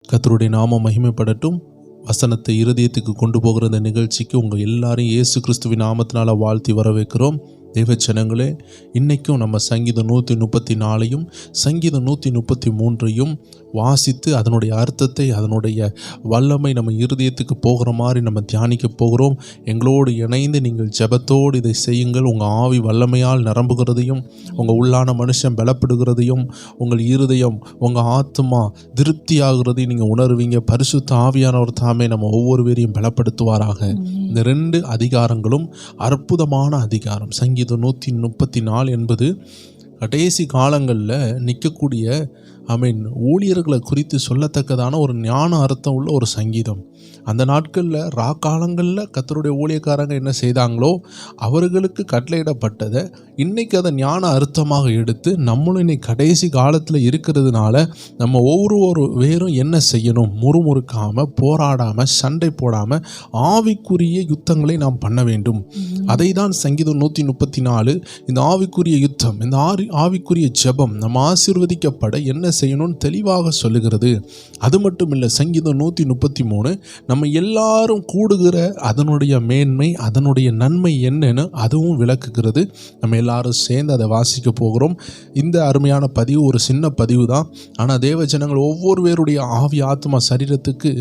கர்த்தருடைய நாமம் மகிமைப்படட்டும். வசனத்தை இருதயத்துக்கு கொண்டு போகிற இந்த நிகழ்ச்சிக்கு உங்கள் எல்லாரையும் இயேசு கிறிஸ்துவின் நாமத்தினால வாழ்த்தி வரவேற்கிறோம். தேவச்சனங்களே, இன்றைக்கும் நம்ம சங்கீதம் 134 சங்கீதம் 133 வாசித்து அதனுடைய அர்த்தத்தை, அதனுடைய வல்லமை நம்ம இருதயத்துக்கு போகிற மாதிரி நம்ம தியானிக்க போகிறோம். எங்களோடு இணைந்து நீங்கள் ஜெபத்தோடு இதை செய்யுங்கள். உங்கள் ஆவி வல்லமையால் நிரம்புகிறதையும், உங்கள் உள்ளான மனுஷன் பலப்படுகிறதையும், உங்கள் இருதயம், உங்கள் ஆத்மா திருப்தியாகிறதையும் நீங்கள் உணர்வீங்க. பரிசுத்த ஆவியானவர் தாமே நம்ம ஒவ்வொரு பேரையும் பலப்படுத்துவாராக. இந்த 2 அதிகாரங்களும் அற்புதமான அதிகாரம். சங்கீதம் 134 என்பது கடைசி காலங்களில் நிற்கக்கூடிய ஊழியர்களை குறித்து சொல்லத்தக்கதான ஒரு ஞான அர்த்தம் உள்ள ஒரு சங்கீதம். அந்த நாட்களில் காலங்களில் கர்த்தருடைய ஊழியக்காரங்க என்ன செய்தாங்களோ அவர்களுக்கு கட்டளையிடப்பட்டதை இன்றைக்கி அதை ஞான அர்த்தமாக எடுத்து நம்மளும் இன்னைக்கு கடைசி காலத்தில் இருக்கிறதுனால நம்ம ஒவ்வொரு வேறும் என்ன செய்யணும், முறுமுறுக்காமல், போராடாமல், சண்டை போடாமல் ஆவிக்குரிய யுத்தங்களை நாம் பண்ண வேண்டும். அதை தான் சங்கீதம் 134 இந்த ஆவிக்குரிய யுத்தம், இந்த ஆவிக்குரிய ஜெபம் நம்ம ஆசீர்வதிக்கப்பட என்ன செய்யணும்னு தெளிவாக சொல்லுகிறது. அது மட்டும் இல்லை, சங்கீதம் 133 நம்ம எல்லாரும் கூடுகிற அதனுடைய மேன்மை, அதனுடைய நன்மை என்னன்னு அதுவும் விளக்குகிறது. நம்ம எல்லாரும் சேர்ந்து அதை வாசிக்க போகிறோம். இந்த அருமையான பதிவு ஒரு சின்ன பதிவு தான். ஆனால் தேவ ஜனங்கள் ஒவ்வொரு பேருடைய ஆவி ஆத்மா சரீரத்துக்கு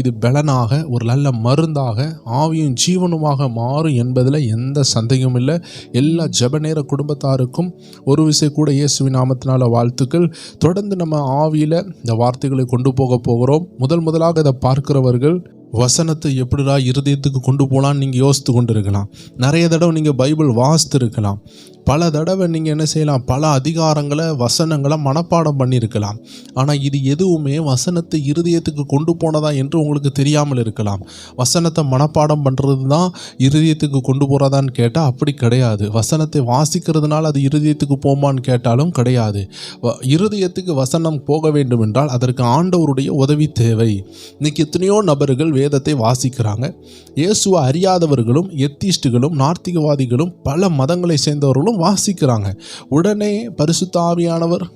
இது பலனாக, ஒரு நல்ல மருந்தாக, ஆவியும் ஜீவனுமாக மாறும் என்பதில் எந்த சந்தேகமும் இல்லை. எல்லா ஜெப நேர குடும்பத்தாருக்கும் ஒரு விஷயம் கூட இயேசுவின் நாமத்தினால வாழ்த்துக்கள். தொடர்ந்து நம்ம ஆவியில் இந்த வார்த்தைகளை கொண்டு போகிறோம். முதலாக இதை பார்க்கிறவர்கள் வசனத்தை எப்படிடா இருதயத்துக்கு கொண்டு போகலான்னு நீங்கள் யோசித்து கொண்டு இருக்கலாம். நிறைய தடவை நீங்கள் பைபிள் வாசித்து இருக்கலாம். பல தடவை நீங்கள் என்ன செய்யலாம், பல அதிகாரங்களை, வசனங்களை மனப்பாடம் பண்ணியிருக்கலாம். ஆனால் இது எதுவுமே வசனத்தை இருதயத்துக்கு கொண்டு போனதா என்று உங்களுக்கு தெரியாமல் இருக்கலாம். வசனத்தை மனப்பாடம் பண்ணுறது தான் இருதயத்துக்கு கொண்டு போகிறதான்னு கேட்டால் அப்படி கிடையாது. வசனத்தை வாசிக்கிறதுனால அது இருதயத்துக்கு போமான்னு கேட்டாலும் கிடையாது. இருதயத்துக்கு வசனம் போக வேண்டும் என்றால் அதற்கு ஆண்டவருடைய உதவி தேவை. இன்னைக்கு எத்தனையோ நபர்கள் வேதத்தை வாசிக்கிறாங்க. இயேசுவை அறியாதவர்களும், எத்திஸ்டுகளும், நார்த்திகவாதிகளும், பல மதங்களை சேர்ந்தவர்களும் வாசிக்கிறாங்க. உடனே பரிசுத்த ஆவியானவர்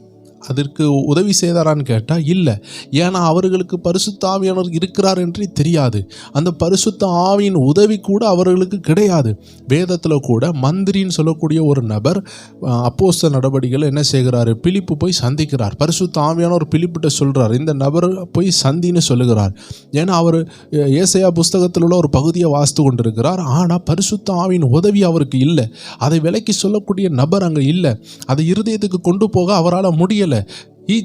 அதற்கு உதவி செய்தாரான்னு கேட்டால் இல்லை. ஏன்னா அவர்களுக்கு பரிசுத்த ஆவியானவர் இருக்கிறார் என்றே தெரியாது. அந்த பரிசுத்த ஆவியின் உதவி கூட அவர்களுக்கு கிடையாது. வேதத்தில் கூட மந்திரின்னு சொல்லக்கூடிய ஒரு நபர் அப்போஸ்தலர் நடவடிக்கைகள் என்ன செய்கிறார், பிலிப்பு போய் சந்திக்கிறார். பரிசுத்த ஆவியானவர் பிலிப்பிட்ட சொல்கிறார், இந்த நபர் போய் சந்தின்னு சொல்லுகிறார். ஏன்னா அவர் ஏசாயா புஸ்தகத்தில் உள்ள ஒரு பகுதியை வாசித்து கொண்டிருக்கிறார். ஆனால் பரிசுத்த ஆவியின் உதவி அவருக்கு இல்லை. அதை விலக்கி சொல்லக்கூடிய நபர் அங்கே இல்லை. அதை இருதயத்துக்கு கொண்டு போக அவரால் முடியலை. He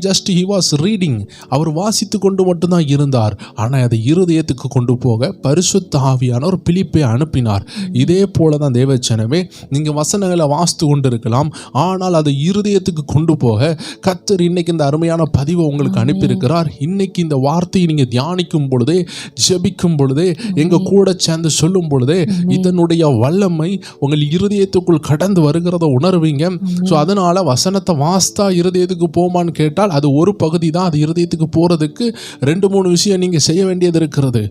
was reading. அவர் வாசித்து கொண்டு மட்டும்தான் இருந்தார். ஆனால் அதை இருதயத்துக்கு கொண்டு போக பரிசுத்த ஆவியானவர் பிலிப்பை அனுப்பினார். இதே போல தான் தேவச்சனமே, நீங்கள் வசனங்களை வாசித்து கொண்டு இருக்கலாம். ஆனால் அதை இருதயத்துக்கு கொண்டு போக கர்த்தர் இன்னைக்கு இந்த அருமையான பதிவை உங்களுக்கு அனுப்பியிருக்கிறார். இன்னைக்கு இந்த வார்த்தையை நீங்கள் தியானிக்கும் பொழுதே, ஜெபிக்கும் பொழுதே, எங்கள் கூட சேர்ந்து சொல்லும் பொழுதே இதனுடைய வல்லமை உங்கள் இருதயத்துக்குள் கடந்து வருகிறத உணர்வீங்க. ஸோ அதனால் வசனத்தை வாசித்தா இருதயத்துக்கு போமான்னு கேட்டால் அது ஒரு பகுதி தான். அது இருதயத்துக்கு போகிறதுக்கு 2-3 விஷயம் நீங்கள் செய்ய வேண்டியது இருக்கிறது.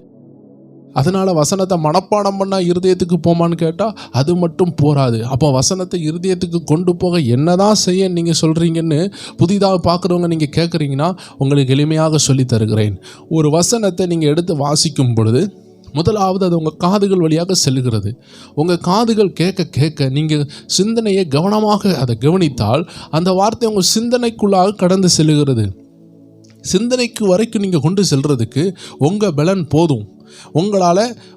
அதனால் வசனத்தை மனப்பாடம் பண்ணால் இருதயத்துக்கு போமான்னு கேட்டால் அது மட்டும் போராது. அப்போ வசனத்தை இருதயத்துக்கு கொண்டு போக என்னதான் செய்ய நீங்கள் சொல்கிறீங்கன்னு புதிதாக பார்க்குறவங்க நீங்கள் கேட்குறீங்கன்னா உங்களுக்கு எளிமையாக சொல்லி தருகிறேன். ஒரு வசனத்தை நீங்கள் எடுத்து வாசிக்கும் பொழுது முதலாவது அது உங்கள் காதுகள் வழியாக செல்லுகிறது. உங்கள் காதுகள் கேட்க கேட்க நீங்கள் சிந்தனையை கவனமாக அதை கவனித்தால் அந்த வார்த்தை உங்கள் சிந்தனைக்குள்ளாக கடந்து செல்லுகிறது. சிந்தனைக்கு வரைக்கும் நீங்கள் கொண்டு செல்றதுக்கு உங்கள் பலன் போதும்.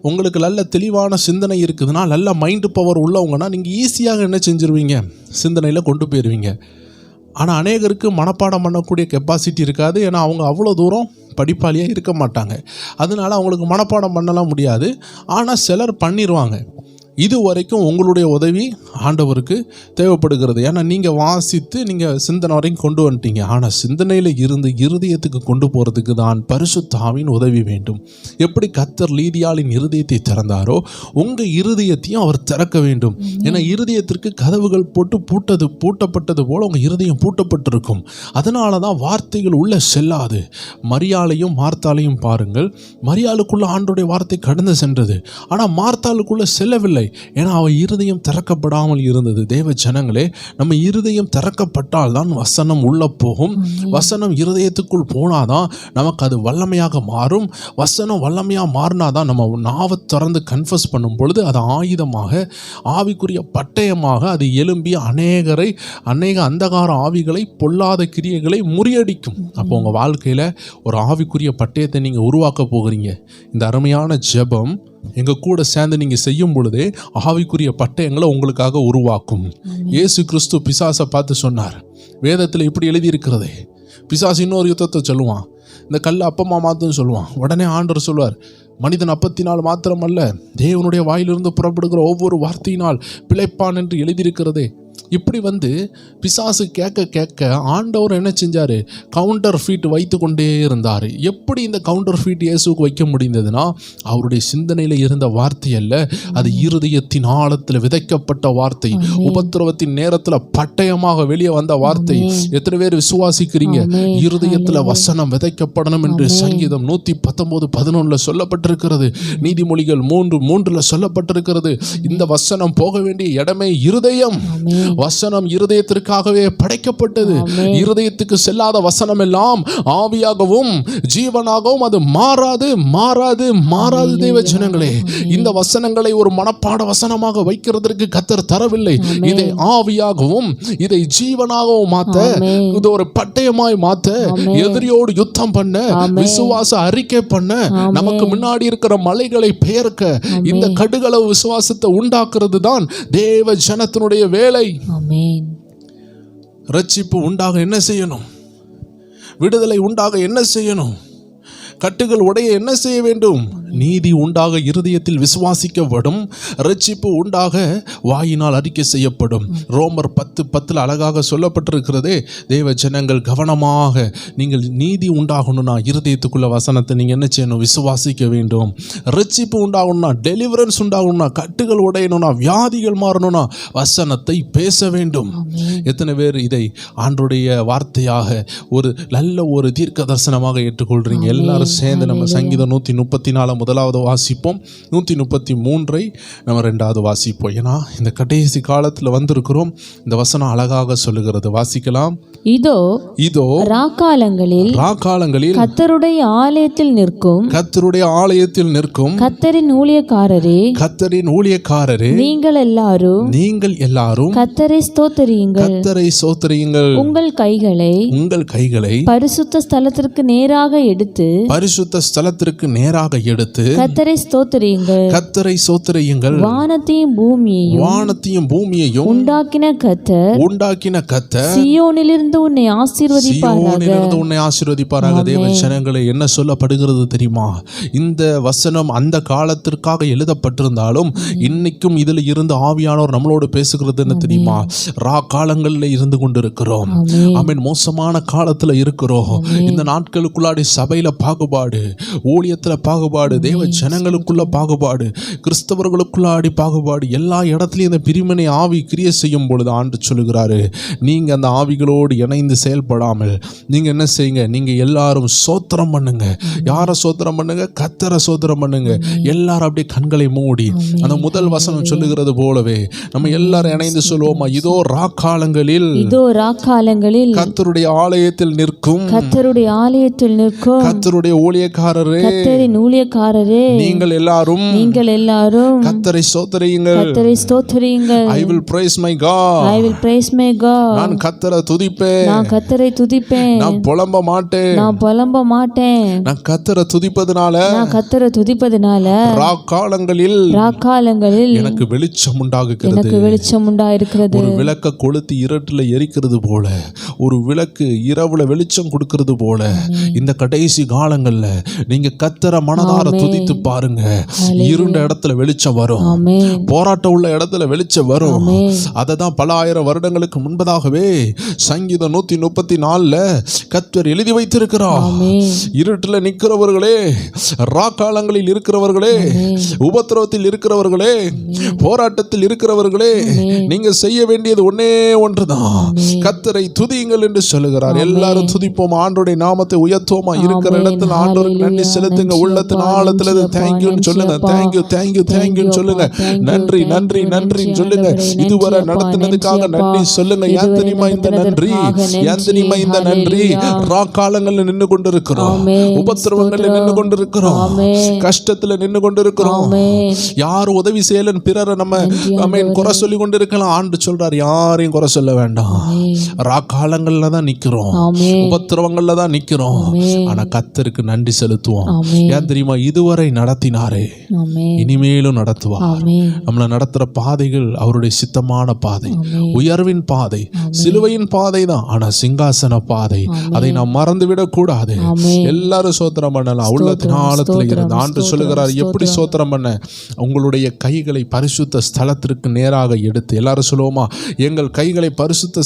உங்களுக்கு நல்ல தெளிவான சிந்தனை இருக்குதுன்னா, நல்ல மைண்டு பவர் உள்ளவங்கன்னா நீங்கள் ஈஸியாக என்ன செஞ்சுருவீங்க, சிந்தனையில் கொண்டு போயிடுவீங்க. ஆனால் அநேகருக்கு மனப்பாடம் பண்ணக்கூடிய கெப்பாசிட்டி இருக்காது. ஏன்னா அவங்க அவ்வளோ தூரம் படிப்பாளியாக இருக்க மாட்டாங்க. அதனால் அவங்களுக்கு மனப்பாடம் பண்ணலாம் முடியாது. ஆனால் சிலர் பண்ணிடுவாங்க. இது வரைக்கும் உங்களுடைய உதவி ஆண்டவருக்கு தேவைப்படுகிறது. ஏன்னா நீங்கள் வாசித்து நீங்கள் சிந்தனை வரைக்கும் கொண்டு வந்துட்டீங்க. ஆனால் சிந்தனையில் இருந்து இருதயத்துக்கு கொண்டு போகிறதுக்கு தான் பரிசுத்த ஆவியின் உதவி வேண்டும். எப்படி கர்த்தர் லீதியாளின் இருதயத்தை திறந்தாரோ உங்கள் இருதயத்தையும் அவர் திறக்க வேண்டும். ஏன்னா இருதயத்திற்கு கதவுகள் போட்டு பூட்டப்பட்டது போல் உங்கள் இருதயம் பூட்டப்பட்டிருக்கும். அதனால தான் வார்த்தைகள் உள்ளே செல்லாது. மரியாளையும் மார்த்தாளையும் பாருங்கள். மரியாளுக்குள்ளே ஆண்டோடைய வார்த்தை கடந்து சென்றது. ஆனால் மார்த்தாளுக்குள்ளே செல்லவில்லை. ஏன்னா அவ இருதயம் திறக்கப்படாமல் இருந்தது. தேவ ஜனங்களே, நம்ம இருதயம் திறக்கப்பட்டால் தான் வசனம் உள்ள போகும். வசனம் இருதயத்துக்குள் போனாதான் நமக்கு அது வல்லமையாக மாறும். வசனம் வல்லமையாக மாறினாதான் நம்ம நாவை திறந்து கன்ஃபஸ் பண்ணும் பொழுது அது ஆயுதமாக, ஆவிக்குரிய பட்டயமாக அது எழும்பி அநேக அந்தகார ஆவிகளை, பொல்லாத கிரியைகளை முறியடிக்கும். அப்போ உங்கள் வாழ்க்கையில் ஒரு ஆவிக்குரிய பட்டயத்தை நீங்கள் உருவாக்க போகிறீங்க. இந்த அருமையான ஜெபம் எங்கள் கூட சேர்ந்து நீங்கள் செய்யும் பொழுதே ஆவிக்குரிய பட்டயங்களை உங்களுக்காக உருவாக்கும். இயேசு கிறிஸ்து பிசாசை பார்த்து சொன்னார், வேதத்தில் இப்படி எழுதியிருக்கிறதே. பிசாசு இன்னொரு யுத்தத்தை சொல்லுவான், இந்த கல்லை அப்பமா மாற்றுன்னு சொல்லுவான். உடனே ஆண்டவர் சொல்வார், மனிதன் அப்பத்தினால் மாத்திரமல்ல, தேவனுடைய வாயிலிருந்து புறப்படுகிற ஒவ்வொரு வார்த்தையினால் பிழைப்பான் என்று எழுதியிருக்கிறதே. இப்படி பிசாசு கேட்க ஆண்டவர் என்ன செஞ்சார்? கவுண்டர் ஃபீட் வைத்து கொண்டே இருந்தார். எப்படி இந்த கவுண்டர் ஃபீட் இயேசுக்கு வைக்க முடிந்ததுன்னா, அவருடைய சிந்தனையில் இருந்த வார்த்தை அல்ல, அது இருதயத்தின் ஆழத்தில் விதைக்கப்பட்ட வார்த்தை, உபத்திரவத்தின் நேரத்தில் பட்டயமாக வெளியே வந்த வார்த்தை. எத்தனை பேர் விசுவாசிக்கிறீங்க? இருதயத்தில் வசனம் விதைக்கப்படணும் என்று சங்கீதம் 119:11 சொல்லப்பட்டிருக்கிறது. நீதிமொழிகள் 3:3 சொல்லப்பட்டிருக்கிறது. இந்த வசனம் போக வேண்டிய இடமே இருதயம். வசனம் இருதயத்திற்காகவே படைக்கப்பட்டது. இருதயத்துக்கு செல்லாத வசனம் எல்லாம் ஆவியாகவும் ஜீவனாகவும் அது மாறாது. தேவ ஜனங்களே, இந்த வசனங்களை ஒரு மனப்பாட வசனமாக வைக்கிறதற்கு கர்த்தர் தரவில்லை. இதை ஆவியாகவும் இதை ஜீவனாகவும் மாத்த, இது ஒரு பட்டயமாய் மாத்த, எதிரியோடு யுத்தம் பண்ண, விசுவாச அறிக்கை பண்ண, நமக்கு முன்னாடி இருக்கிற மலைகளை பெயர்க்க, இந்த கடுகளவு விசுவாசத்தை உண்டாக்குறது தான் தேவ ஜனத்தினுடைய வேலை. ரட்சிப்பு உண்டாக என்ன செய்யணும்? விடுதலை உண்டாக என்ன செய்யணும்? கட்டுகள் உடைய என்ன செய்ய வேண்டும்? நீதி உண்டாக இருதயத்தில் விசுவாசிக்கப்படும். ரட்சிப்பு உண்டாக வாயினால் அறிக்கை செய்யப்படும். ரோமர் 10:10 அழகாக சொல்லப்பட்டிருக்கிறதே. தேவ ஜனங்கள் கவனமாக, நீங்கள் நீதி உண்டாகணும்னா இருதயத்துக்குள்ள வசனத்தை நீங்கள் என்ன செய்யணும்? விசுவாசிக்க வேண்டும். ரட்சிப்பு உண்டாகணும்னா, டெலிவரன்ஸ் உண்டாகணும்னா, கட்டுகள் உடையணும்னா, வியாதிகள் மாறணும்னா வசனத்தை பேச வேண்டும். எத்தனை பேர் இதை ஆண்டவருடைய வார்த்தையாக ஒரு நல்ல ஒரு தீர்க்க தரிசனமாக ஏற்றுக்கொள்றீங்க? எல்லாரும் சேர்ந்து நம்ம சங்கீதம் 134 முதலாவது வாசிப்போம், 133 நம்ம 2வது வாசிப்போம். ஏன்னா இந்த கடைசி காலத்தில் வந்திருக்கிறோம். இந்த வசனம் அழகாக சொல்லுகிறது. வாசிக்கலாம். இதோ ராக்காலங்களில் கர்த்தருடைய ஆலயத்தில் நிற்கும் கர்த்தரின் ஊழியக்காரரே, நீங்கள் எல்லாரும் கர்த்தரை ஸ்தோத்திரியுங்கள். உங்கள் கைகளை பரிசுத்த ஸ்தலத்திற்கு நேராக எடுத்து கர்த்தரை ஸ்தோத்திரியுங்கள். வானத்தையும் பூமியையும் உண்டாக்கின கர்த்தர் சீயோனிலிருந்து உன்னை ஆசீர்வதிப்பாராக. தேவ ஜனங்களே, என்ன சொல்லப்படுகிறது தெரியுமா? இந்த வசனம் அந்த காலத்திற்காக எழுதப்பட்டிருந்தாலும் இன்னைக்கும் இதில் இருந்து ஆவியானவர் நம்மளோடு பேசுகிறது என்ன தெரியுமா? காலங்களில் இருந்து கொண்டிருக்கிறோம். ஆமென். மோசமான காலத்தில் இருக்கிறோம். இந்த நாட்களுக்குள்ளாடி சபையில பாகுபாடு, ஊழியத்தில் பாகுபாடு, தேவ ஜனங்களுக்குள்ள பாகுபாடு, கிறிஸ்தவர்களுக்குள்ளாடி பாகுபாடு, எல்லா இடத்துலையும் இந்த பிரிவினை ஆவி கிரியை செய்யும் பொழுது ஆண்டு சொல்லுகிறாரு, நீங்க அந்த ஆவிகளோடு இணைந்து செயல்படாமல் நீங்க என்ன செய்யுங்க? நீங்க எல்லாரும் சோத்திரம் பண்ணுங்க. யாரை சோத்திரம் பண்ணுங்க? கர்த்தரை சோத்திரம் பண்ணுங்க. எல்லாரும் அப்படியே கண்களை மூடி அந்த முதல் வசனம் சொல்லுகிறது போலவே நம்ம எல்லாரும் இணைந்து சொல்லுவோமா? இதோ ராக்காலங்களில் கர்த்தருடைய ஆலயத்தில் நிற்கும் கர்த்தருடைய ஊழியக்காரரே, நீங்கள் எல்லாரும் கர்த்தரை ஸ்தோத்திரியுங்கள். I will praise my God. நான் கர்த்தரை துதிப்பேன். நான் புலம்ப மாட்டேன். நான் கர்த்தரை துதிப்பதனால ராக்காலங்களில் எனக்கு வெளிச்சம் உண்டாகிறது. ஒரு விளக்க கொளுத்தி இருட்டில் எரிக்கிறது போல, ஒரு விளக்கு இரவுல வெளிச்சம் கொடுக்கிறது போல, இந்த கடைசி காலங்கள்ல நீங்க கர்த்தரை மனதார துதித்து பாருங்க. இருண்ட இடத்துல வெளிச்சம் வரும். போராட்டம் உள்ள இடத்துல வெளிச்சம் வரும். அதை தான் பல ஆயிரம் வருடங்களுக்கு முன்பதாகவே சங்கீதம் சங்கீதம் 134 கர்த்தர் எழுதி வைத்திருக்கிறார். ஆமென். இருட்டில் நிற்கிறவர்களே, ராக்காலங்களில் இருக்கிறவர்களே, உபத்திரவத்தில் இருக்கிறவர்களே, போராட்டத்தில் இருக்கிறவர்களே, நீங்க செய்ய வேண்டியது ஒன்னே ஒன்றுதான், கர்த்தரை துதியுங்கள் என்று சொல்லுகிறார். எல்லாரும் துதிப்போம், ஆண்டவருடைய நாமத்தை உயர்த்துவோமா. இருக்கிற இடத்துல ஆண்டவருக்கு நன்றி செலுத்துங்க. உள்ளத்தின் ஆழத்துல தேங்க்யூன்னு சொல்லுங்க. தேங்க்யூ தேங்க்யூ தேங்க்யூன்னு சொல்லுங்க. நன்றி நன்றி நன்றின்னு சொல்லுங்க. இதுவரை நடத்தினதுக்காக நன்றி சொல்லுங்க. ஏன் தெரியுமா இந்த நன்றி? ஏன் தெரியுமா இந்த நன்றி? ராக்காலங்கள்ல நின்று கொண்டிருக்கிறோம், உபத்திரவங்கள்ல நின்று கொண்டிருக்கிறோம், கஷ்டத்துல நின்று கொண்டிருக்கிறோம். யாரும் உதவி செய்யலன்னு பிறரை நம்ம குறை சொல்லி கொண்டிருக்கலாம். ஆண்டு சொல்றார், யாரையும் குறை சொல்ல வேண்டாம். ராக்காலங்கள்ல தான் நிக்கிறோம், உபத்திரவங்கள்ல தான் நிக்கிறோம். ஆனா கர்த்தருக்கு நன்றி செலுத்துவோம். ஏன் தெரியுமா? இதுவரை நடத்தினாரே, இனிமேலும் நடத்துவார். நம்மளை நடத்துற பாதைகள் அவருடைய சித்தமான பாதை, உயர்வின் பாதை, சிலுவையின் பாதை தான். ஆனா சிங்காசன பாதை, அதை நாம் மறந்துவிடக் கூடாது. எல்லாரும் சோத்திரம் பண்ணலாம். உள்ளத்தின் ஆழத்துல இருந்து ஆண்டு சொல்லுகிறார், எப்படி சோத்திரம் பண்ண? உங்களுடைய கைகளை பரிசுத்த ஸ்தலத்திற்கு நேராக எடுத்து, எல்லாரும் சொல்லுவோமா, எங்கள் கைகளை பரிசுத்த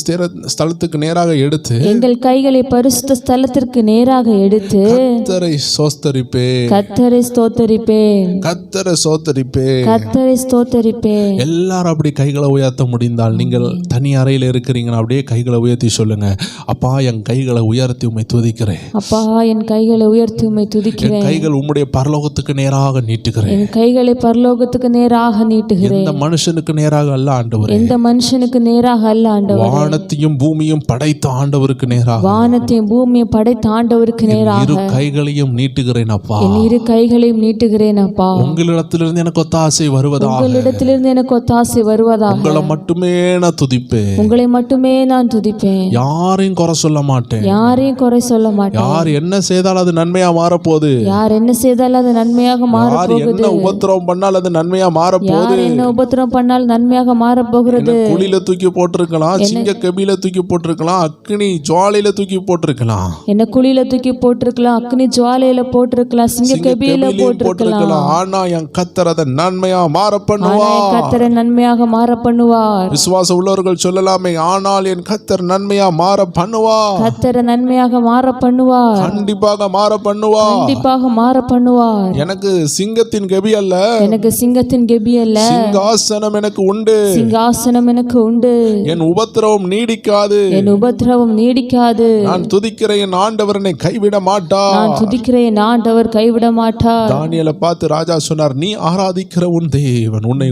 ஸ்தலத்துக்கு நேராக எடுத்து, எங்கள் கைகளை பரிசுத்த ஸ்தலத்திற்கு நேராக எடுத்து கர்த்தரை ஸ்தோத்தரிப்பேன், கர்த்தரை ஸ்தோத்தரிப்பேன், கர்த்தரை ஸ்தோத்தரிப்பேன், கர்த்தரை ஸ்தோத்தரிப்பேன். எல்லாரும் அப்படி கைகளை உயர்த்த முடிந்தால், நீங்கள் தனி அறையில் இருக்கிறீங்கன்னா அப்படியே கைகளை உயர்த்தி சொல்லுங்க, அப்பா என் கைகளை உயர்த்தி உம்மை துதிக்கிறேன், அப்பா என் கைகளை உயர்த்தி உம்மை துதிக்கிறேன், என் கைகள் உம்முடைய பரலோகத்துக்கு நேராக நீட்டுகிறேன், என் கைகளை பரலோகத்துக்கு நேராக நீட்டுகிறேன். எந்த மனுஷனுக்கு நேராக அல்ல ஆண்டவரே, எந்த மனுஷனுக்கு நேராக அல்ல ஆண்டவரே, வானத்தையும் பூமியும் படைத்த ஆண்டவருக்கு நேராக, வானத்தையும் பூமியை படைத்த ஆண்டவருக்கு நேராக இரு கைகளையும் நீட்டுகிறேன் அப்பா, என் இரு கைகளையும் நீட்டுகிறேன் அப்பா. உங்களிடத்திலிருந்து எனக்கு ஒத்தாசை வருவதாக, உங்களிடத்திலிருந்து எனக்கு ஒத்தாசை வருவதாக. உங்களை மட்டுமே நான் துதிப்பேன், உங்களை மட்டுமே நான் துதிப்பேன், யாரையும் குறை சொல்ல மாட்டேன், யாரையும் குறை சொல்ல மாட்டேன். யார் என்ன செய்தால் அது நன்மையா மாறப்போகுது, யார் என்ன செய்தால் அது நன்மையாக மாறப்போகுது, என்ன உபத்திரவம் பண்ணால் அது நன்மையா மாறப்போகுது, யார் என்ன உபத்திரவம் பண்ணால் நன்மையாக மாறப்போகிறது. குழியில தூக்கி போட்டிருக்கலாம், சிங்க கபில தூக்கி போட்டிருக்கலாம், அக்னி ஜுவாலையில தூக்கி போட்டிருக்கலாம், என்ன குழியில தூக்கி போட்டிருக்கலாம், அக்னி ஜுவாலையில போட்டிருக்கலாம், சிங்க கபில போட்டிருக்கலாம். ஆனா என் கர்த்தர் அதை நன்மையா மாற பண்ணுவார், கர்த்தரை நன்மையாக மாற பண்ணுவார். விசுவாசம் உள்ளவர்கள் சொல்லலாமே, ஆனால் என் கர்த்தர் நன்மையா மாற பண்ணுவார், கர்த்தரை நன்மையாக மாற பண்ணுவார், கண்டிப்பாக மாற பண்ணுவார், கண்டிப்பாக மாற பண்ணுவார். எனக்கு சிங்கத்தின் கெபி அல்ல, எனக்கு சிங்கத்தின் கெபி அல்ல, சிங்காசனம் எனக்கு உண்டு, சிங்காசனம் எனக்கு உண்டு, என் உபத்திரவம் நீடிக்காது, என் உபத்திரவம் நீடிக்காது. நான் துதிக்கிற என் ஆண்டவர் என்னை கைவிட மாட்டார், நான் துதிக்கிற என் ஆண்டவர் கைவிட மாட்டார். தானியேலை பார்த்து ராஜா சொன்னார், நீ ஆராதிக்கிற உன் தேவன் உன்னை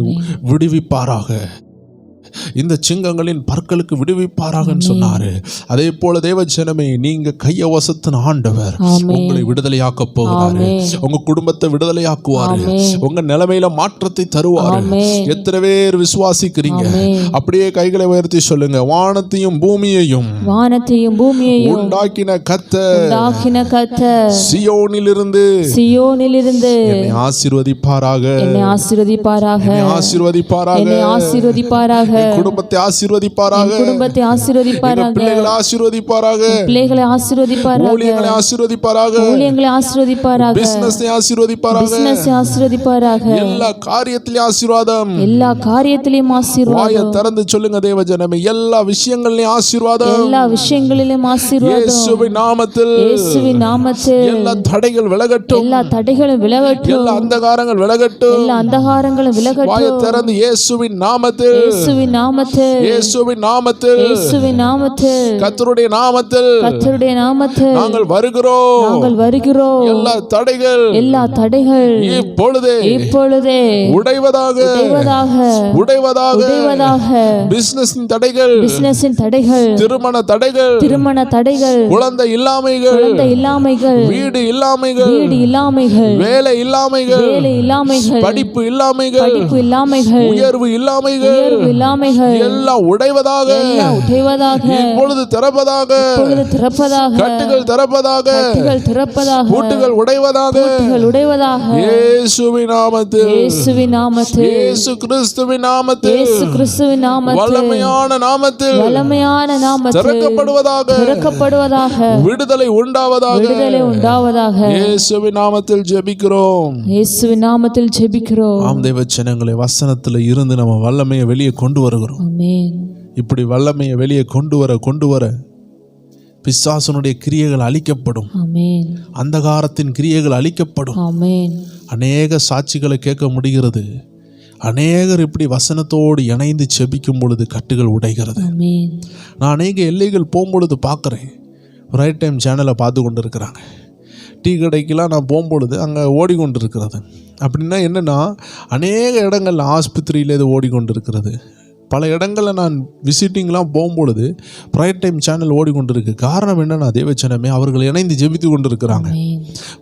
விடுவிப்பாராக, இந்த சிங்கங்களின் பற்களுக்கு விடுவிப்பாராக சொன்னாரு. அதே போல தேவஜனமே, நீங்க கைய வசத்தின் ஆண்டவர் உங்களை விடுதலையாக்க போகிறாரு, உங்க குடும்பத்தை விடுதலையாக்குவாரு, உங்க நிலைமையில மாற்றத்தை தருவாரு. எத்தனை பேர் விசுவாசிக்கிறீங்க? அப்படியே கைகளை உயர்த்தி சொல்லுங்க, வானத்தையும் பூமியையும், வானத்தையும் பூமியையும் உண்டாக்கின கர்த்தர், உண்டாக்கின கர்த்தர் சியோனிலிருந்து, சியோனிலிருந்து என்னை ஆசீர்வதிப்பாராக, என்னை ஆசீர்வதிப்பாராக, என்னை ஆசீர்வதிப்பாராக, என்னை ஆசீர்வதிப்பாராக, குடும்பத்தை ஆசீர்வதிப்பாராக, குடும்பத்தை ஆசீர்வதிப்பாராக, பிள்ளைகளை ஆசீர்வதிப்பாராக, பிள்ளைகளை ஆசீர்வதிப்பாராக, ஊழியங்களை ஆசீர்வதிப்பாராக, ஊழியங்களை ஆசீர்வதிப்பாராக, பிசினஸை ஆசீர்வதிப்பாராக, பிசினஸை ஆசீர்வதிப்பாராக, எல்லா காரியத்திலும் ஆசீர்வாதம், எல்லா காரியத்திலும் ஆசீர்வாதம். வாயை திறந்து சொல்லுங்க தேவஜனமே, எல்லா விஷயங்களிலும் ஆசீர்வாதம், எல்லா விஷயங்களிலும் ஆசீர்வாதம். இயேசுவின் நாமத்தில், இயேசுவின் நாமத்தில் எல்லா தடைகள் விலகட்டும், எல்லா தடைகளும் விலகட்டும், எல்லா அந்தகாரங்கள் விலகட்டும், எல்லா அந்தகாரங்களும் விலகட்டும். வாயை திறந்து இயேசுவின் நாமத்தில், இயேசுவின் நாமத்தில், இயேசுவின் நாமத்தில், இயேசுவின் நாமத்தில், கர்த்தருடைய நாமத்தில், கர்த்தருடைய நாமத்தில் நாங்கள் வருகிறோம், நாங்கள் வருகிறோம். எல்லா தடைகள், எல்லா தடைகள் இப்பொழுதே இப்பொழுதே உடைவதாக, உடைவதாக, உடைவதாக, உடைவதாக. பிசினஸின் தடைகள், பிசினஸின் தடைகள், திருமண தடைகள், திருமண தடைகள், குழந்தை இல்லாமைகள், குழந்தை இல்லாமைகள், வீடு இல்லாமைகள், வீடு இல்லாமைகள், வேலை இல்லாமைகள், வேலை இல்லாமைகள், படிப்பு இல்லாமைகள், படிப்பு இல்லாமைகள், உயர்வு இல்லாமைகள், உயர்வு இல்லாமைகள், எல்லாம் உடைவதாக, எல்லாம் உடைவதாக, இப்பொழுது திறப்பதாக, இப்பொழுது திறப்பதாக, கட்டுகள் திறப்பதாக, கட்டுகள் திறப்பதாக, பூட்டுகள் உடைவதாக, பூட்டுகள் உடைவதாக. இயேசுவின் நாமத்தில், இயேசுவின் நாமத்தில், இயேசு கிறிஸ்துவின் நாமத்தில், இயேசு கிறிஸ்துவின் நாமத்தில், வல்லமையான நாமத்தில், வல்லமையான நாமத்தில் திறக்கப்படுவதாக, திறக்கப்படுவதாக, விடுதலை உண்டாவதாக, விடுதலை உண்டாவதாக. இயேசுவின் நாமத்தில் ஜெபிக்கிறோம், இயேசுவின் நாமத்தில் ஜெபிக்கிறோம். ஆம் தேவஜனங்களே, வசனத்துல இருந்து நம்ம வல்லமையை வெளியே கொண்டு வருகிறோம். ஆமென். இப்படி வல்லமையை வெளியே கொண்டு வர பிசாசனுடைய கிரியைகள் அழிக்கப்படும், ஆமென். அந்தகாரத்தின் கிரியைகள் அழிக்கப்படும். ஆமென். அநேக சாட்சிகளை கேட்க முடிகிறது. அநேகர் இப்படி வசனத்தோடு இணைந்து செபிக்கும் பொழுது கட்டுகள் உடைகிறது. ஆமென். நான் அநேக எல்லைகள் போகும்பொழுது பார்க்குறேன், ரைட் டைம் சேனலை பார்த்து கொண்டு இருக்கிறாங்க. டீ கடைக்கெலாம் நான் போகும்பொழுது அங்கே ஓடிக்கொண்டு இருக்கிறது. அப்படின்னா என்னென்னா, அநேக இடங்களில் ஆஸ்பத்திரியில் இது ஓடிக்கொண்டு இருக்கிறது. பல இடங்களில் நான் விசிட்டிங்லாம் போகும்பொழுது ப்ரையர் டைம் சேனல் ஓடிக்கொண்டிருக்கு. காரணம் என்னென்னா, தேவச்சனமே அவர்கள் இணைந்து ஜெபித்து கொண்டு இருக்கிறாங்க.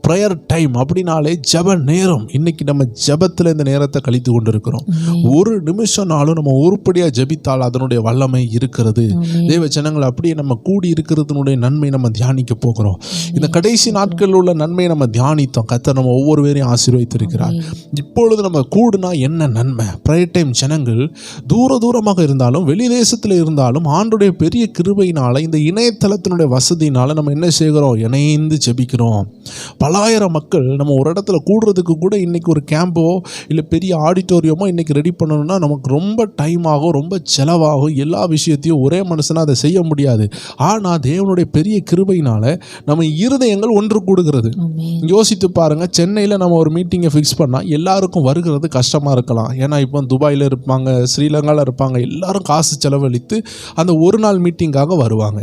ப்ரேயர் டைம் அப்படின்னாலே ஜெப நேரம். இன்றைக்கி நம்ம ஜெபத்தில் இந்த நேரத்தை கழித்து கொண்டு இருக்கிறோம். ஒரு நிமிஷம்னாலும் நம்ம உருப்படியாக ஜெபித்தால் அதனுடைய வல்லமை இருக்கிறது. தேவச்சனங்கள் அப்படியே நம்ம கூடி இருக்கிறதுனுடைய நன்மை நம்ம தியானிக்க போகிறோம். இந்த கடைசி நாட்களில் உள்ள நன்மையை நம்ம தியானித்தோம். கர்த்தர் நம்ம ஒவ்வொரு பேரையும் ஆசீர்வதித்திருக்கிறார். இப்பொழுது நம்ம கூடுனா என்ன நன்மை? ப்ரேயர் டைம் ஜனங்கள் தூரமாக இருந்தாலும் வெளி தேசத்தில் இருந்தாலும் ஆண்டுடைய பெரிய கிருபையினால, இந்த இணையதளத்தினுடைய வசதியினால நம்ம என்ன செய்கிறோம்? இணைந்து ஜெபிக்கிறோம். பலாயிரம் மக்கள் நம்ம ஒரு இடத்துல கூடுறதுக்கு கூட இன்னைக்கு ஒரு கேம்போ இல்லை பெரிய ஆடிட்டோரியமோ இன்னைக்கு ரெடி பண்ணணும்னா நமக்கு ரொம்ப டைம் ஆகும், ரொம்ப செலவாகும். எல்லா விஷயத்தையும் ஒரே மனுஷனா அதை செய்ய முடியாது. ஆனால் தேவனுடைய பெரிய கிருபையினால நம்ம இருதயங்கள் ஒன்று கூடுகிறது. யோசித்து பாருங்க, சென்னையில் நம்ம ஒரு மீட்டிங்கை ஃபிக்ஸ் பண்ணால் எல்லாருக்கும் வருகிறது கஷ்டமாக இருக்கலாம். ஏன்னா இப்போ துபாயில் இருப்பாங்க, ஸ்ரீலங்காவில் இருப்பாங்க, எல்லாரும் காசு செலவழித்து அந்த ஒரு நாள் மீட்டிங்காக வருவாங்க.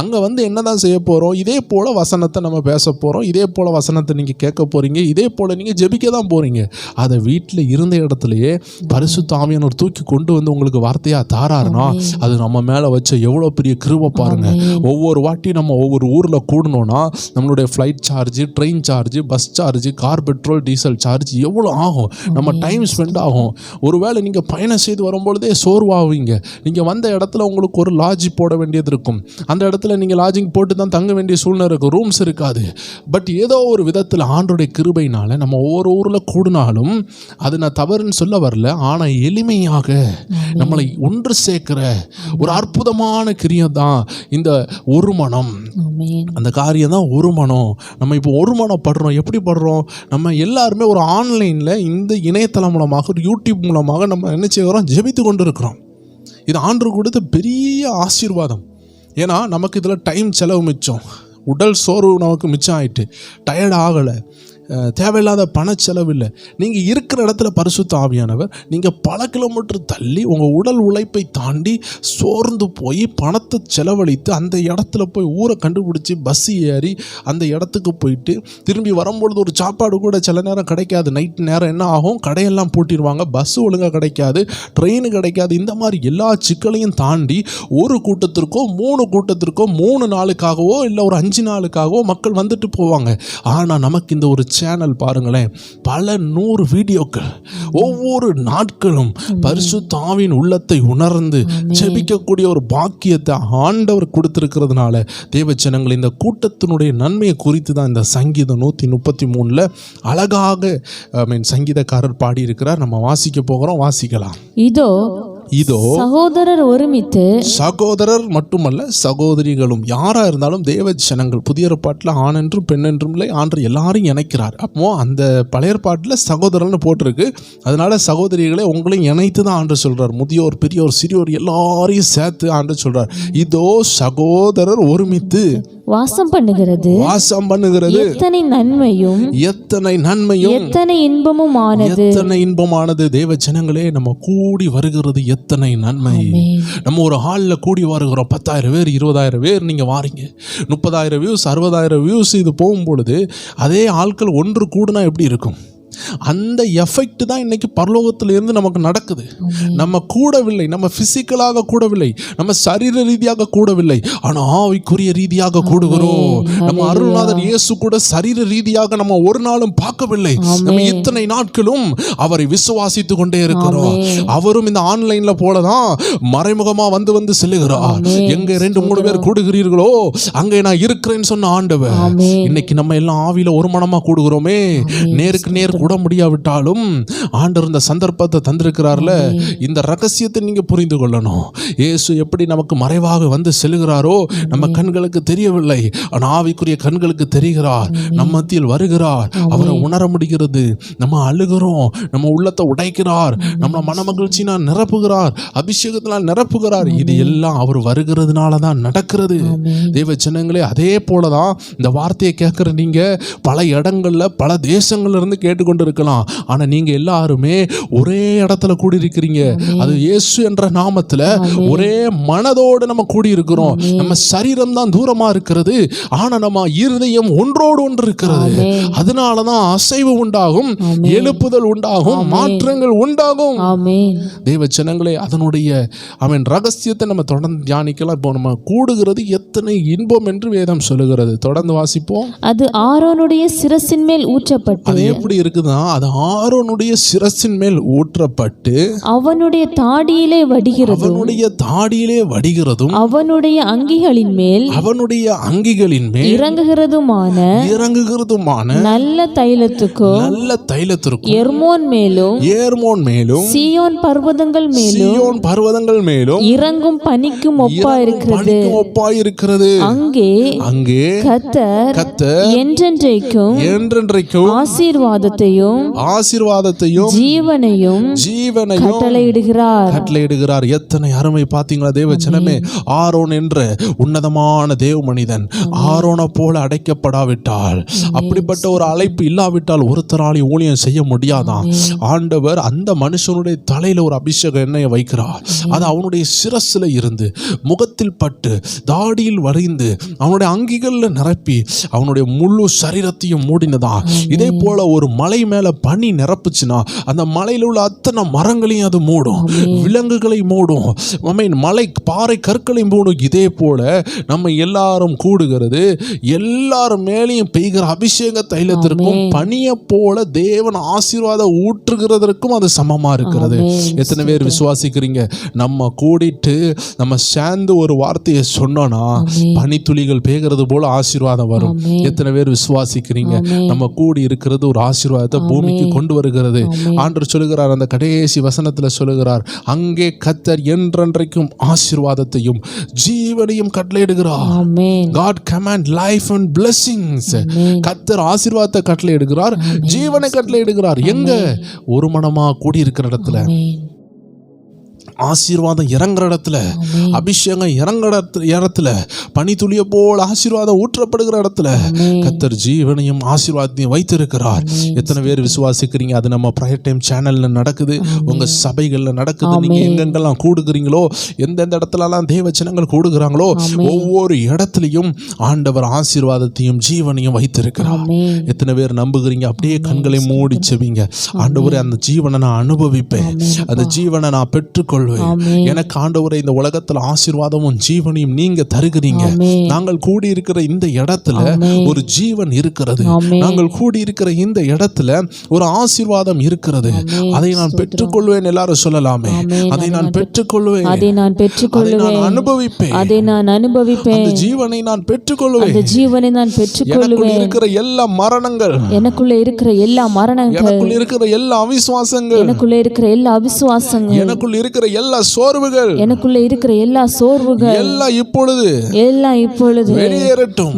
அங்கே வந்து என்னதான் செய்ய போகிறோம்? இதே போல் வசனத்தை நம்ம பேச போகிறோம், இதே போல் வசனத்தை நீங்கள் கேட்க போகிறீங்க, இதே போல் நீங்கள் ஜெபிக்க தான் போகிறீங்க. அதை வீட்டில் இருந்த இடத்துலையே பரிசுத்த ஆவியானவர் தூக்கி கொண்டு வந்து உங்களுக்கு வார்த்தையாக தாராருன்னா அது நம்ம மேலே வச்ச எவ்வளோ பெரிய கிருபை பாருங்க. ஒவ்வொரு வாட்டி நம்ம ஒவ்வொரு ஊரில் கூடணும்னா நம்மளுடைய flight charge, train charge, bus charge, car petrol, diesel charge எவ்வளோ ஆகும்? நம்ம டைம் ஸ்பெண்ட் ஆகும். ஒருவேளை நீங்கள் பயணம் செய்து வரும்பொழுதே சோர்வாகுவீங்க. நீங்கள் வந்த இடத்துல உங்களுக்கு ஒரு லாட்ஜ் போட வேண்டியது இருக்கும். அந்த இடத்துல நீங்கள் லாட்ஜிங் போட்டு தான் தங்க வேண்டிய சூழ்நிலை இருக்கும், ரூம்ஸ் இருக்காது. பட் ஏதோ ஒரு விதத்தில் ஆண்டோடைய கிருபையினால நம்ம ஒவ்வொரு ஊரில் கூடினாலும் அது நான் தவறுன்னு சொல்ல வரல, ஆனால் எளிமையாக நம்மளை ஒன்று சேர்க்கிற ஒரு அற்புதமான கிரியம் தான் இந்த ஒரு மனம். அந்த காரியம் தான் ஒரு மனம். நம்ம இப்போ ஒரு மனம் படுறோம். எப்படி படுறோம்? நம்ம எல்லாருமே ஒரு ஆன்லைனில் இந்த இணையதளம் மூலமாக, ஒரு யூடியூப் மூலமாக நம்ம என்ன செய்கிறோம்? ஜெபித்து கொண்டு இருக்கிறோம். இது ஆண்டவர் கொடுத்த பெரிய ஆசீர்வாதம். ஏன்னா நமக்கு இதில் டைம் செலவு மிச்சம், உடல் சோர்வு நமக்கு மிச்சம் ஆயிட்டு, டயர்ட் ஆகலை, தேவையில்லாத பணச்செலவு இல்லை. நீங்கள் இருக்கிற இடத்துல பரிசுத்த ஆவியானவர் நீங்கள் பல கிலோமீட்டர் தள்ளி உங்கள் உடல் உழைப்பை தாண்டி சோர்ந்து போய் பணத்தை செலவழித்து அந்த இடத்துல போய் ஊரை கண்டுபிடிச்சி பஸ் ஏறி அந்த இடத்துக்கு போயிட்டு திரும்பி வரும்பொழுது ஒரு சாப்பாடு கூட சில நேரம் கிடைக்காது. நைட் நேரம் என்ன ஆகும்? கடையெல்லாம் பூட்டிடுவாங்க, பஸ்ஸு ஒழுங்காக கிடைக்காது, ட்ரெயின் கிடைக்காது. இந்த மாதிரி எல்லா சிக்கலையும் தாண்டி ஒரு கூட்டத்திற்கோ 3 கூட்டத்திற்கோ 3 நாளுக்காகவோ இல்லை ஒரு 5 நாளுக்காகவோ மக்கள் வந்துட்டு போவாங்க. ஆனால் நமக்கு இந்த ஒரு சேனல் பாருங்களேன், பல 100 வீடியோக்கள் ஒவ்வொரு நாட்களும் பரிசுத்த ஆவியின் உள்ளத்தை உணர்ந்து ஜெபிக்கக்கூடிய ஒரு பாக்கியத்தை ஆண்டவர் கொடுத்திருக்கிறதுனால தேவச்சனங்கள் இந்த கூட்டத்தினுடைய நன்மையை குறித்து தான் இந்த சங்கீதம் 133 அழகாக சங்கீதக்காரர் பாடியிருக்கிறார். நம்ம வாசிக்க போகிறோம், வாசிக்கலாம். இதோ சகோதரர் ஒருமித்து, சகோதரர் மட்டுமல்ல சகோதரிகளும் யாரா இருந்தாலும் தேவ ஜனங்கள், புதிய ஏற்பாட்டில் ஆண் என்றும் பெண் என்றும் இல்லை, ஆண்டு எல்லாரும் இணைக்கிறார். அப்போ அந்த பழைய ஏற்பாட்டில் சகோதரர்னு போட்டிருக்கு. அதனால சகோதரிகளை உங்களையும் இணைத்து தான் ஆண்டு சொல்றார். முதியோர், பெரியோர், சிறியோர் எல்லாரையும் சேர்த்து ஆண்டு சொல்றார். இதோ சகோதரர் ஒருமித்து வாசம் பண்ணுகிறது. எத்தனை நன்மையும் எத்தனை இன்பமானது. தேவ ஜனங்களே, நம்ம கூடி வருகிறது எத்தனை நன்மை. நம்ம ஒரு ஹாலில் கூடி வருகிறோம். 10,000 பேர், 20,000 பேர் நீங்க வாரீங்க. 30,000 வியூஸ், 60,000 வியூஸ் இது போகும்பொழுது அதே ஆட்கள் ஒன்று கூடுனா எப்படி இருக்கும்? அந்த எஃபெக்ட் தான் இன்னைக்கு பரலோகத்திலிருந்து நமக்கு நடக்குது. நம்ம கூடவில்லை, நம்ம பிசிக்கலாக கூடவில்லை, நம்ம சரீர ரீதியாக கூடவில்லை, ஆனால் ஆவிக்குரிய ரீதியாக கூடுகிறோம். நம்ம அருள்நாதர் இயேசு கூட சரீர ரீதியாக நம்ம ஒரு நாளும் பார்க்கவில்லை. நம்ம இத்தனை நாட்களும் அவரை விசுவாசித்து கொண்டே இருக்கிறோம். அவரும் இந்த ஆன்லைன்ல போலதான் மறைமுகமா வந்து செல்லுகிறார். எங்க 2-3 பேர் கூடுகிறீர்களோ அங்கே நான் இருக்கிறேன்னு சொன்ன ஆண்டவர். இன்னைக்கு நம்ம எல்லாம் ஆவியில ஒரு மனமா கூடுகிறோமே. நேருக்கு நேர் கூட முடியாவிட்டாலும் ஆண்டவர் இந்த சந்தர்ப்பத்தை தந்திருக்கிறார்ல, இந்த ரகசியத்தை நீங்க புரிந்து கொள்ளணும். இயேசு எப்படி நமக்கு மறைவாக வந்து செல்கிறாரோ நம்ம கண்களுக்கு தெரியவில்லை, ஆனால் ஆவிக்குரிய கண்களுக்கு தெரிகிறார். நம்ம மத்தியில் வருகிறார், அவரை உணர முடிகிறது. நம்ம அழுகிறோம், நம்ம உள்ளத்தை உடைக்கிறார், நம்ம மன மகிழ்ச்சியினால் நிரப்புகிறார், அபிஷேகத்தினால் நிரப்புகிறார். இது எல்லாம் அவர் வருகிறதுனால தான் நடக்கிறது. தேவ ஜனங்களே, அதே போலதான் இந்த வார்த்தையை கேட்கிற நீங்க பல இடங்கள்ல பல தேசங்கள்ல இருந்து கேட்டுக்கொண்டு இருக்கலாம். ஆனா நீங்க எல்லாருமே ஒரே இடத்துல கூடி இருக்கிறீங்க. அது இயேசு என்ற நாமத்துல ஒரே மனதோடு நம்ம கூடி இருக்கிறோம். நம்ம சரீரம் தான் தூரமா இருக்கிறது, ஆனா நம்ம இருதயம் ஒன்றோடு ஒன்று இருக்கிறது. அதனாலதான் அசைவு உண்டாகும், எழுப்புதல் உண்டாகும், மாற்றங்கள் உண்டாகும். தேவ ஜனங்களே, அதனுடைய ரகசியத்தை நம்ம தொடர்ந்து தியானிக்கலாம். இப்போ நம்ம கூடுகிறது எத்தனை இன்பம் என்று வேதம் சொல்லுகிறது. தொடர்ந்து வாசிப்போம். அது ஆரோனுடைய சிரசின் மேல் ஊற்றப்பட்டு, அது எப்படி இருக்குதுன்னா, அது ஆரோனுடைய சிரசின் மேல் ஊற்றப்பட்டு அவனுடைய தாடியிலே வடிகிறது, அவனுடைய தாடியிலே வடிகிறதும், அவனுடைய அங்கிகளின் மேல் இறங்குகிறதுமான நல்ல தைலத்துக்கும் எர்மோன் மேலும் சீயோன் பர்வதங்கள் மேலும் இறங்கும் பனிக்கும் ஒப்பாயிருக்கிறது. அங்கே கர்த்தர் என்றென்றைக்கும் ஆசீர்வாதத்தையும் ஜீவனையும் கட்டளையிடுகிறார். எத்தனை அருமை பாத்தீங்களா தேவ ஜனமே. ஆரோன் என்ற உன்னதமான தேவ மனிதன் ஆரோனை போல அடைக்கப்படாவிட்டால், அப்படிப்பட்ட ஒரு அழைப்பு இல்லாவிட்டால் ஒருத்தராலையும் ஊழியம் செய்ய முடியாதான். ஆண்டவர் அந்த மனுஷனுடைய தலையில ஒரு அபிஷேக எண்ணெயை வைக்கிறார். அது அவனுடைய சிரஸ்ல இருந்து முகத்தில் பட்டு தாடியில் வரைந்து அவனுடைய அங்கிகள்ல நிரப்பி அவனுடைய முழு சரீரத்தையும் மூடினதான். இதே போல ஒரு மலை மேல பனி நிரப்புச்சுன்னா அந்த மலையில் உள்ள அத்தனை மரங்களையும் அது மூடும், விலங்குகளை மூடும், மலை பாறை கற்களை மூடும். இதே போல நம்ம எல்லாரும் கூடுகிறது, எல்லாரும் மேலேயும் பெய்கிற அபிஷேக தைலத்திற்கும் பனியை போல தேவன் ஆசீர்வாதம் ஊற்றுகிறதற்கும் அது சமமா இருக்கிறது. எத்தனை பேர் விசுவாசிக்கிறீங்க? நம்ம கூடிட்டு நம்ம சேர்ந்து ஒரு வார்த்தையை சொன்னோம்னா பனித்துளிகள் பெய்கிறது போல ஆசீர்வாதம் வரும். எத்தனை பேர் விசுவாசிக்கிறீங்க? நம்ம கூடி இருக்கிறது ஒரு ஆசீர்வாதத்தை பூமிக்கு கொண்டு வருகிறது. ஆண்டவர் சொல்லுகிறார், அந்த கடைசி வசனத்துல சொல்லுகிறார், அங்கே கர்த்தர் என்றென்றைக்கும் ஆசீர்வாதத்தையும் ஜீவனையும் கட்டளையிடுகிறார். God command life and blessings. கர்த்தர் ஆசீர்வாதத்தை கட்டளையிடுகிறார், ஜீவனை கட்டளையிடுகிறார். எங்க? ஒரு மனமா கூடி இருக்கிற இடத்துல, ஆசீர்வாதம் இறங்குற இடத்துல, அபிஷேகம் இறங்குற இடத்துல, பனித்துளிய போல் ஆசீர்வாதம் ஊற்றப்படுகிற இடத்துல கர்த்தர் ஜீவனையும் ஆசீர்வாதத்தையும் வைத்திருக்கிறார். எத்தனை பேர் விசுவாசிக்கிறீங்க? அது நம்ம பிரையர் டைம் சேனல்ல நடக்குது, உங்க சபைகள்ல நடக்குது. நீங்க எங்கெங்கெல்லாம் கூடுகிறீங்களோ, எந்தெந்த இடத்துலலாம் தேவ ஜனங்கள் கூடுகிறாங்களோ, ஒவ்வொரு இடத்துலையும் ஆண்டவர் ஆசீர்வாதத்தையும் ஜீவனையும் வைத்திருக்கிறார். எத்தனை பேர் நம்புகிறீங்க? அப்படியே கண்களை மூடி செவிங்க. ஆண்டவரே, அந்த ஜீவனை நான் அனுபவிப்பேன், அந்த ஜீவனை நான் பெற்றுக்கொள்வேன். எனக்கு ஆண்டவரே, இந்த உலகத்துல ஆசீர்வாதமும் ஜீவனையும் நீங்க தருகிறீங்க. நாங்கள் கூடி இருக்கிற இந்த இடத்துல ஒரு ஜீவன் இருக்கிறது, நாங்கள் கூடி இருக்கிற இந்த இடத்துல ஒரு ஆசீர்வாதம் இருக்கிறது. அதை நான் பெற்றுக்கொள்வேன். எல்லாரும் சொல்லலாமே, அதை நான் பெற்றுக்கொள்வேன், அதை நான் அனுபவிப்பேன், அந்த ஜீவனை நான் பெற்றுக்கொள்வேன். எனக்குள்ள இருக்கிற எல்லா மரணங்கள், எனக்குள்ள இருக்கிற எல்லா மரணங்கள், எனக்குள்ள இருக்கிற எல்லா அவிசுவாசங்கள், எனக்குள்ள இருக்கிற எல்லா அவிசுவாசங்கள், எனக்குள்ள இருக்கிற எல்லா சோர்வுகள், எனக்குள்ள இருக்கிற எல்லா சோர்வுகள் எல்லாம் இப்பொழுது வெளியேறட்டும்.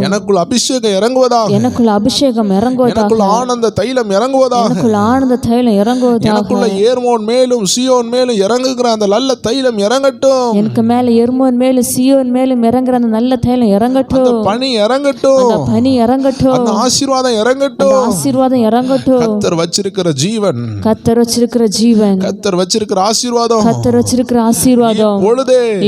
எனக்குள்ள அபிஷேகம் இறங்குவதாக, எனக்குள்ள அபிஷேகம் இறங்குவதாக, எனக்குள்ள ஆனந்த தைலம் இறங்குவதாக, எனக்குள்ள ஆனந்த தைலம் இறங்குவதாக, எனக்குள்ள ஏர்மோன் மேலும் சீயோன் மேலும் இறங்குகிற அந்த நல்ல தைலம் இறங்கட்டும். எனக்கு மேல எர்மோன் மேலும் சீயோன் மேலும் இறங்குற அந்த நல்ல தைலம் இறங்கட்டும். அந்த பனி இறங்கட்டும், அந்த பனி இறங்கட்டும், அந்த ஆசீர்வாதம் இறங்கட்டும், அந்த ஆசீர்வாதம் இறங்கட்டும். கர்த்தர் வச்சிருக்கிற ஜீவன், கர்த்தர் வச்சிருக்கிற ஜீவன், கர்த்தர் வச்சிருக்கிற ஆசீர்வாதம், கர்த்தர் வச்சிருக்கிற ஆசீர்வாதம்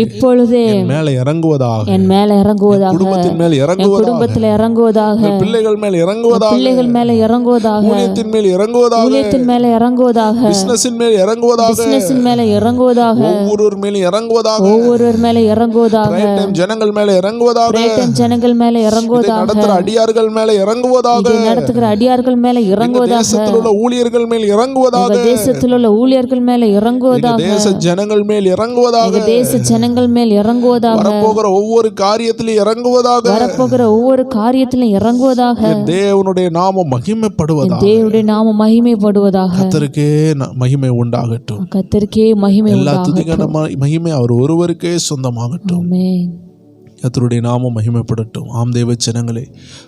இப்பொழுதே என் மேல இறங்குவதாக, என் மேல இறங்குவதாக, குடும்பத்தின் மேல் இறங்குவதாக, குடும்பத்தில் இறங்குவதாக, பிள்ளைகள் மேல் இறங்குவதாக, பிள்ளைகள் மேல இறங்குவதாக, ஊழியத்தின் மேல் இறங்குவதாக, ஊழியத்தின் மேல இறங்குவதாக, பிசினஸின் மேல் இறங்குவதாக, பிசினஸின் மேல இறங்குவதாக, ஒவ்வொருவர் மேல் இறங்குவதாக, ஒவ்வொருவர் மேல இறங்குவதாக, பிரையர் டைம் ஜனங்கள் மேல இறங்குவதாக, பிரையர் டைம் ஜனங்கள் மேல இறங்குவதாக, நடத்துகிற அடியார்கள் மேல இறங்குவதாக, நடத்துகிற அடியார்கள் மேல இறங்குவதாக, தேசத்தில் உள்ள ஊழியர்கள் மேல் இறங்குவதாக, தேசத்தில் உள்ள ஊழியர்கள் மேல இறங்குவதாக, இறங்குவதாக. தேச ஜனங்கள் மேல் இறங்குவதாக. தேச ஜனங்கள் மேல் இறங்குவதாக. வரப்போகிற ஒவ்வொரு காரியத்திலும் இறங்குவதாக. வரப்போகிற ஒவ்வொரு காரியத்திலும் இறங்குவதாக. தேவனுடைய நாமம் மகிமைப்படுவதாக. தேவனுடைய நாமம் மகிமைப்படுவதாக. கர்த்தருக்கே மகிமை உண்டாகட்டும். கர்த்தருக்கே மகிமை எல்லா உண்டாகட்டும். துதிக்கான மகிமை அவர் ஒருவருக்கே சொந்தமாகட்டும். ஆமென். கர்த்தருடைய நாமம் மகிமைப்படட்டும். ஆம் தேவ ஜனங்களே,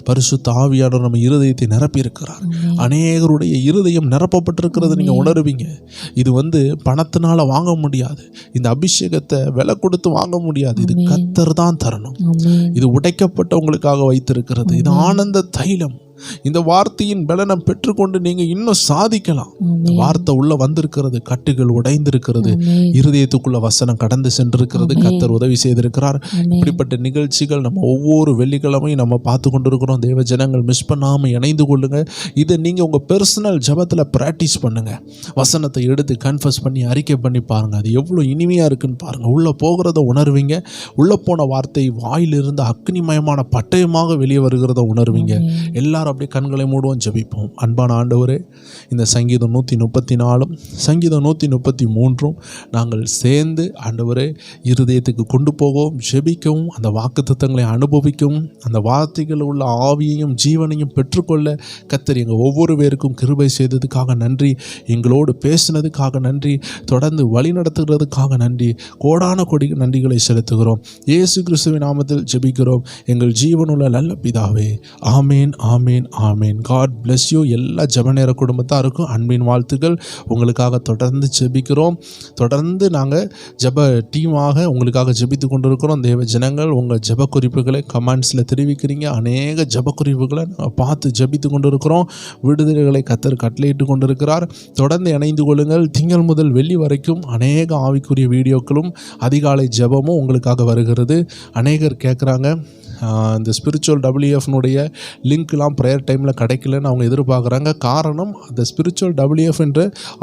பரிசுத்த ஆவியானவர் நம்ம இருதயத்தை நிரப்பி இருக்கிறார். அநேகருடைய இருதயம் நிரப்பப்பட்டிருக்கிறது நீங்க உணர்வீங்க. இது பணத்தினால வாங்க முடியாது. இந்த அபிஷேகத்தை விலை கொடுத்து வாங்க முடியாது. இது கர்த்தர் தான் தரணும். ஆமென். இது உடைக்கப்பட்டவங்களுக்காக வைத்திருக்கிறது. இது ஆனந்த தைலம். இந்த வார்த்தையின் பலனை பெற்றுக்கொண்டு நீங்க இன்னும் சாதிக்கலாம். இந்த வார்த்தை உள்ள வந்திருக்கிறது, கட்டுகள் உடைந்திருக்கிறது, இருதயத்துக்குள்ள வசனம் கடந்து சென்றிருக்கிறது. கர்த்தர் உதவி செய்திருக்கிறார். இப்படிப்பட்ட நிகழ்ச்சிகள் நம்ம ஒவ்வொரு வெள்ளிக்கிழமையும் நம்ம பார்த்து கொண்டிருக்கிறோம். தேவ ஜனங்கள் மிஸ் பண்ணாம இணைந்து கொள்ளுங்க. இதை நீங்க உங்க பெர்சனல் ஜபத்துல பிராக்டிஸ் பண்ணுங்க. வசனத்தை எடுத்து கன்ஃபஸ் பண்ணி அறிக்கை பண்ணி பாருங்க. அது எவ்வளவு இனிமையா இருக்குன்னு பாருங்க. உள்ள போகிறத உணர்வீங்க. உள்ள போன வார்த்தை வாயிலிருந்து அக்னிமயமான பட்டயமாக வெளியே வருகிறத உணர்வீங்க. எல்லாரும் அப்படியே கண்களை மூடுவோம், ஜெபிப்போம். அன்பான ஆண்டவரே, இந்த சங்கீதம் 134 சங்கீதம் 133 நாங்கள் சேர்ந்து ஆண்டவரே இருதயத்துக்கு கொண்டு போகவும் ஜெபிக்கவும் அந்த வாக்குத்தத்தங்களை அனுபவிக்கவும் அந்த வார்த்தைகள் உள்ள ஆவியையும் ஜீவனையும் பெற்றுக்கொள்ள கர்த்தர் எங்கள் ஒவ்வொரு பேருக்கும் கிருபை செய்ததுக்காக நன்றி. எங்களோடு பேசினதுக்காக நன்றி. தொடர்ந்து வழி நடத்துகிறதுக்காக நன்றி. கோடான கொடி நன்றிகளை செலுத்துகிறோம். இயேசு கிறிஸ்துவின் நாமத்தில் ஜெபிக்கிறோம் எங்கள் ஜீவனுள்ள நல்ல பிதாவே. ஆமேன், ஆமேன், ஆமேன். God bless you. எல்லா ஜெபநேர குடும்பத்தாருக்கும் அன்பின் வாழ்த்துக்கள். உங்களுக்காக தொடர்ந்து ஜெபிக்கிறோம். தொடர்ந்து நாங்கள் ஜெப டீமாக உங்களுக்காக ஜெபித்து கொண்டிருக்கிறோம். தேவ ஜனங்கள் உங்கள் ஜெப குறிப்புகளை கமெண்ட்ஸில் தெரிவிக்கிறீங்க. அநேக ஜெப குறிப்புகளை நாங்கள் பார்த்து ஜெபித்து கொண்டிருக்கிறோம். விடுதலைகளை கர்த்தர் கட்டளையிட்டு கொண்டிருக்கிறார். தொடர்ந்து இணைந்து கொள்ளுங்கள். திங்கள் முதல் வெள்ளி வரைக்கும் அநேக ஆவிக்குரிய வீடியோக்களும் அதிகாலை ஜெபமும் உங்களுக்காக வருகிறது. அநேகர் கேட்குறாங்க, இந்த ஸ்பிரிச்சுவல் WFனுடைய லிங்க்லாம் ப்ரேயர் டைமில் கிடைக்கலன்னு அவங்க எதிர்பார்க்குறாங்க. காரணம், அந்த ஸ்பிரிச்சுவல் WF என்ற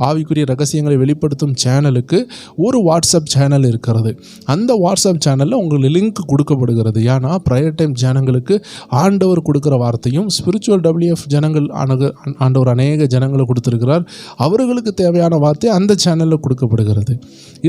ஆவிக்குரிய ரகசியங்களை வெளிப்படுத்தும் சேனலுக்கு ஒரு வாட்ஸ்அப் சேனல் இருக்கிறது. அந்த வாட்ஸ்அப் சேனலில் உங்களுக்கு லிங்க் கொடுக்கப்படுகிறது. ஏன்னா ப்ரேயர் டைம் ஜனங்களுக்கு ஆண்டவர் கொடுக்குற வார்த்தையும் ஸ்பிரிச்சுவல் WF ஜனங்கள் ஆண்டவர் அநேக ஜனங்களை கொடுத்துருக்கிறார். அவர்களுக்கு தேவையான வார்த்தை அந்த சேனலில் கொடுக்கப்படுகிறது.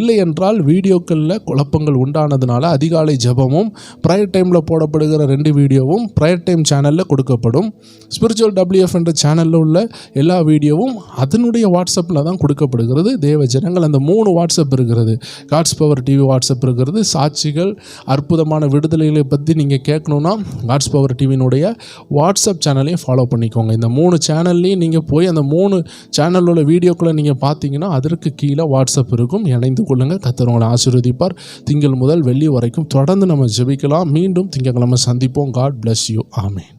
இல்லை என்றால் வீடியோக்களில் குழப்பங்கள் உண்டானதுனால அதிகாலை ஜெபமும் ப்ரேயர் டைமில் போடப்படுகிற 2 வீடியோவும் ப்ரேயர் டைம் சேனலில் கொடுக்கப்படும். ஸ்பிரிச்சுவல் WF என்ற சேனலில் உள்ள எல்லா வீடியோவும் அதனுடைய வாட்ஸ்அப்பில் தான் கொடுக்கப்படுகிறது. தேவ ஜனங்கள் அந்த 3 வாட்ஸ்அப் இருக்கிறது. காட்ஸ் பவர் டிவி வாட்ஸ்அப் இருக்கிறது. சாட்சிகள், அற்புதமான விடுதலைகளை பற்றி நீங்கள் கேட்கணுன்னா காட்ஸ் பவர் டிவியினுடைய வாட்ஸ்அப் சேனலையும் ஃபாலோ பண்ணிக்கோங்க. இந்த 3 சேனல்லையும் நீங்கள் போய் அந்த 3 சேனலில் உள்ள வீடியோக்களை நீங்கள் பார்த்தீங்கன்னா அதற்கு கீழே வாட்ஸ்அப் இருக்கும். இணைந்து கொள்ளுங்கள். கர்த்தர் உங்களை ஆசீர்வதிப்பார். திங்கள் முதல் வெள்ளி வரைக்கும் தொடர்ந்து நம்ம ஜெபிக்கலாம். மீண்டும் திங்கட்கிழமை சந்திப்போம். God bless you. ஆமென்.